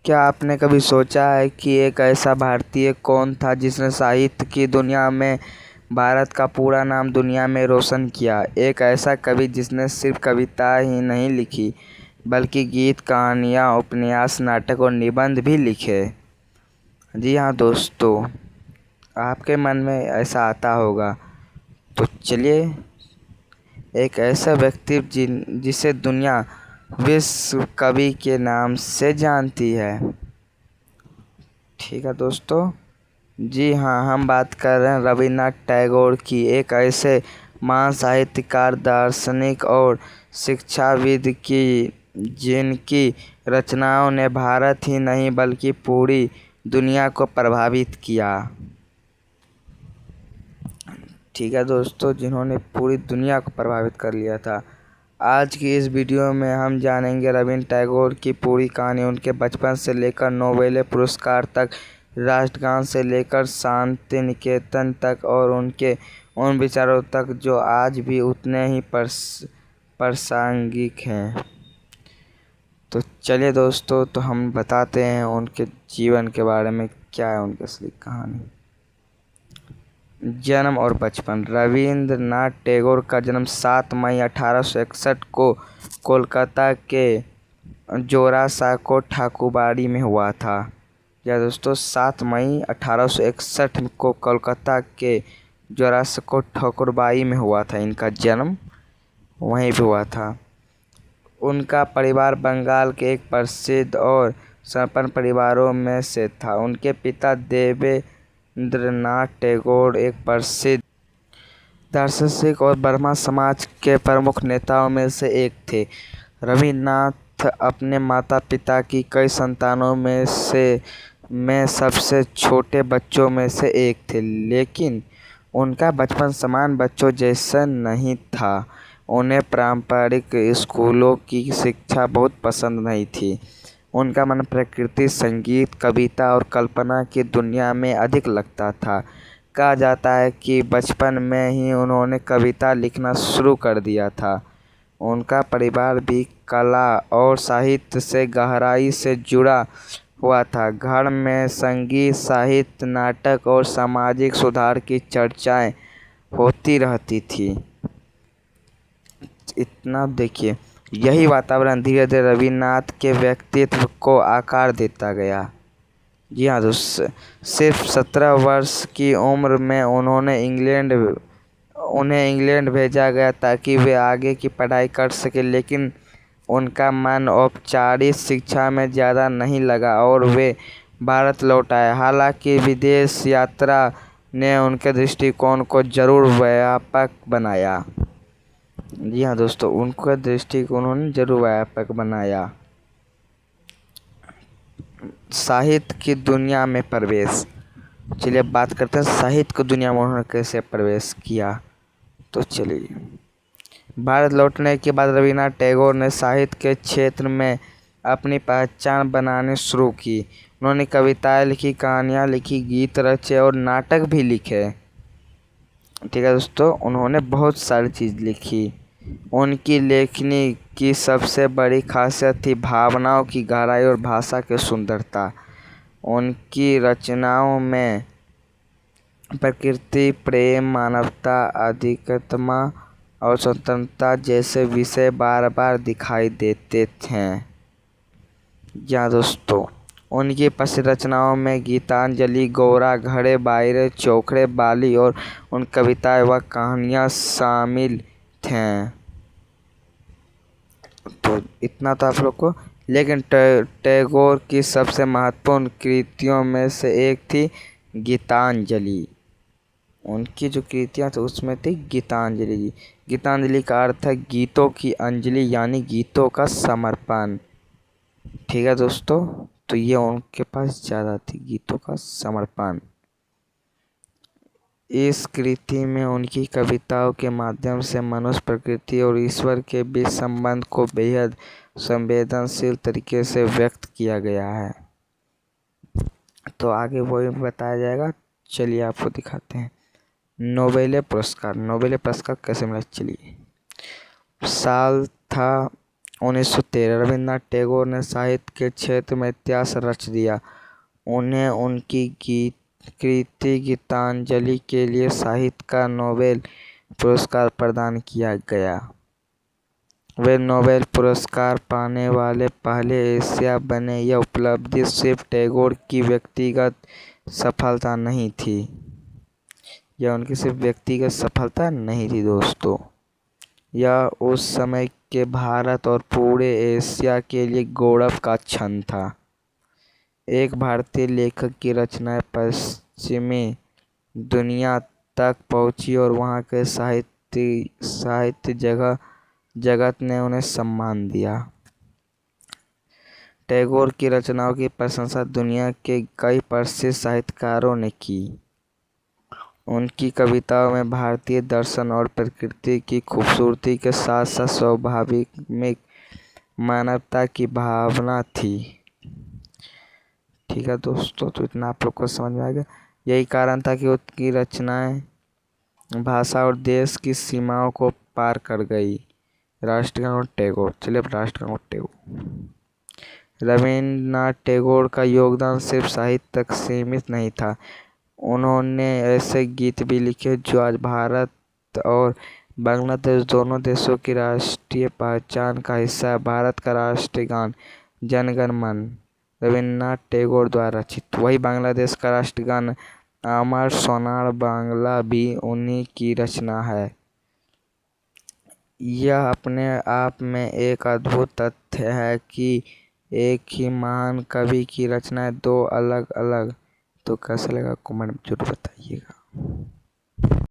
क्या आपने कभी सोचा है कि एक ऐसा भारतीय कौन था जिसने साहित्य की दुनिया में भारत का पूरा नाम दुनिया में रोशन किया? एक ऐसा कवि जिसने सिर्फ कविता ही नहीं लिखी बल्कि गीत, कहानियाँ, उपन्यास, नाटक और निबंध भी लिखे। जी हाँ दोस्तों, आपके मन में ऐसा आता होगा। तो चलिए, एक ऐसा व्यक्ति जिसे दुनिया विश्व कवि के नाम से जानती है। ठीक है दोस्तों, जी हाँ, हम बात कर रहे हैं रविन्द्रनाथ टैगोर की। एक ऐसे महान साहित्यकार, दार्शनिक और शिक्षाविद की जिनकी रचनाओं ने भारत ही नहीं बल्कि पूरी दुनिया को प्रभावित किया। ठीक है दोस्तों, जिन्होंने पूरी दुनिया को प्रभावित कर लिया था। आज की इस वीडियो में हम जानेंगे रविन्द्रनाथ टैगोर की पूरी कहानी, उनके बचपन से लेकर नोबेल पुरस्कार तक, राष्ट्रगान से लेकर शांति निकेतन तक और उनके उन विचारों तक जो आज भी उतने ही प्रासंगिक हैं। तो चलिए दोस्तों, तो हम बताते हैं उनके जीवन के बारे में, क्या है उनकी असली कहानी। जन्म और बचपन। रविन्द्रनाथ टैगोर का जन्म 7 मई 1861 को कोलकाता के जोरासांको ठाकुरबाड़ी में हुआ था। या दोस्तों, 7 मई 1861 को कोलकाता के जोरासांको ठाकुरबाड़ी में हुआ था। इनका जन्म वहीं पे हुआ था। उनका परिवार बंगाल के एक प्रसिद्ध और संपन्न परिवारों में से था। उनके पिता देवेंद्रनाथ टैगोर एक प्रसिद्ध दार्शनिक और ब्राह्मण समाज के प्रमुख नेताओं में से एक थे। रविन्द्रनाथ अपने माता पिता की कई संतानों में सबसे छोटे बच्चों में से एक थे, लेकिन उनका बचपन सामान्य बच्चों जैसा नहीं था। उन्हें पारंपरिक स्कूलों की शिक्षा बहुत पसंद नहीं थी। उनका मन प्रकृति, संगीत, कविता और कल्पना की दुनिया में अधिक लगता था। कहा जाता है कि बचपन में ही उन्होंने कविता लिखना शुरू कर दिया था। उनका परिवार भी कला और साहित्य से गहराई से जुड़ा हुआ था। घर में संगीत, साहित्य, नाटक और सामाजिक सुधार की चर्चाएं होती रहती थी। इतना देखिए, यही वातावरण धीरे धीरे रविन्द्रनाथ के व्यक्तित्व को आकार देता गया। जी हाँ दोस्तों, सिर्फ 17 वर्ष की उम्र में उन्हें इंग्लैंड भेजा गया ताकि वे आगे की पढ़ाई कर सके, लेकिन उनका मन औपचारिक शिक्षा में ज़्यादा नहीं लगा और वे भारत लौट आए। हालांकि विदेश यात्रा ने उनके दृष्टिकोण को जरूर व्यापक बनाया। जी हाँ दोस्तों, उनका दृष्टिकोण उन्होंने जरूर व्यापक बनाया। साहित्य की दुनिया में प्रवेश। चलिए अब बात करते हैं साहित्य की दुनिया में उन्होंने कैसे प्रवेश किया। तो चलिए, भारत लौटने के बाद रविन्द्रनाथ टैगोर ने साहित्य के क्षेत्र में अपनी पहचान बनानी शुरू की। उन्होंने कविताएं लिखी, कहानियाँ लिखी, गीत रचे और नाटक भी लिखे। ठीक है दोस्तों, उन्होंने बहुत सारी चीज़ लिखी। उनकी लेखनी की सबसे बड़ी खासियत थी भावनाओं की गहराई और भाषा की सुंदरता। उनकी रचनाओं में प्रकृति, प्रेम, मानवता, अधिकतमा और स्वतंत्रता जैसे विषय बार बार दिखाई देते थे। या दोस्तों, उनकी प्रसिद्ध रचनाओं में गीतांजलि, गोरा, घड़े बाइरे, चोखड़े बाली और उन कविताएं व कहानियाँ शामिल थे। तो इतना तो आप लोग को, लेकिन टैगोर की सबसे महत्वपूर्ण कृतियों में से एक थी गीतांजलि। उनकी जो कृतियाँ थी उसमें थी गीतांजलि जी। गीतांजलि का अर्थ है गीतों की अंजलि, यानी गीतों का समर्पण। ठीक है दोस्तों, तो ये उनके पास ज़्यादा थी, गीतों का समर्पण। इस कृति में उनकी कविताओं के माध्यम से मनुष्य, प्रकृति और ईश्वर के बीच संबंध को बेहद संवेदनशील तरीके से व्यक्त किया गया है। तो आगे वही बताया जाएगा। चलिए आपको दिखाते हैं। नोबेल पुरस्कार। नोबेल पुरस्कार कैसे मिला, चलिए। साल था 1913 रविन्द्रनाथ टैगोर ने साहित्य के क्षेत्र में इतिहास रच दिया। उन्हें उनकी कृति गीतांजलि के लिए साहित्य का नोबेल पुरस्कार प्रदान किया गया। वे नोबेल पुरस्कार पाने वाले पहले एशियाई बने। यह उपलब्धि सिर्फ टैगोर की व्यक्तिगत सफलता नहीं थी। यह उनकी सिर्फ व्यक्तिगत सफलता नहीं थी दोस्तों, यह उस समय के भारत और पूरे एशिया के लिए गौरव का क्षण था। एक भारतीय लेखक की रचनाएं पश्चिमी दुनिया तक पहुंची और वहां के साहित्य जगत ने उन्हें सम्मान दिया। टैगोर की रचनाओं की प्रशंसा दुनिया के कई प्रसिद्ध साहित्यकारों ने की। उनकी कविताओं में भारतीय दर्शन और प्रकृति की खूबसूरती के साथ साथ स्वाभाविक मानवता की भावना थी। ठीक है दोस्तों, तो इतना आप लोग को समझ में आ गया। यही कारण था कि उनकी रचनाएं भाषा और देश की सीमाओं को पार कर गई। राष्ट्रगान टैगोर। चलिए अब राष्ट्रगान टैगोर। रविन्द्रनाथ टैगोर का योगदान सिर्फ साहित्य तक सीमित नहीं था। उन्होंने ऐसे गीत भी लिखे जो आज भारत और बांग्लादेश दोनों देशों की राष्ट्रीय पहचान का हिस्सा है। भारत का राष्ट्रीय गान जन गण मन रविन्द्रनाथ टैगोर द्वारा रचित। वही बांग्लादेश का राष्ट्रीय गान अमर सोनार बांग्ला भी उन्हीं की रचना है। यह अपने आप में एक अद्भुत तथ्य है कि एक ही महान कवि की रचनाएं दो अलग अलग। तो कैसा लगा कमेंट में जरूर बताइएगा।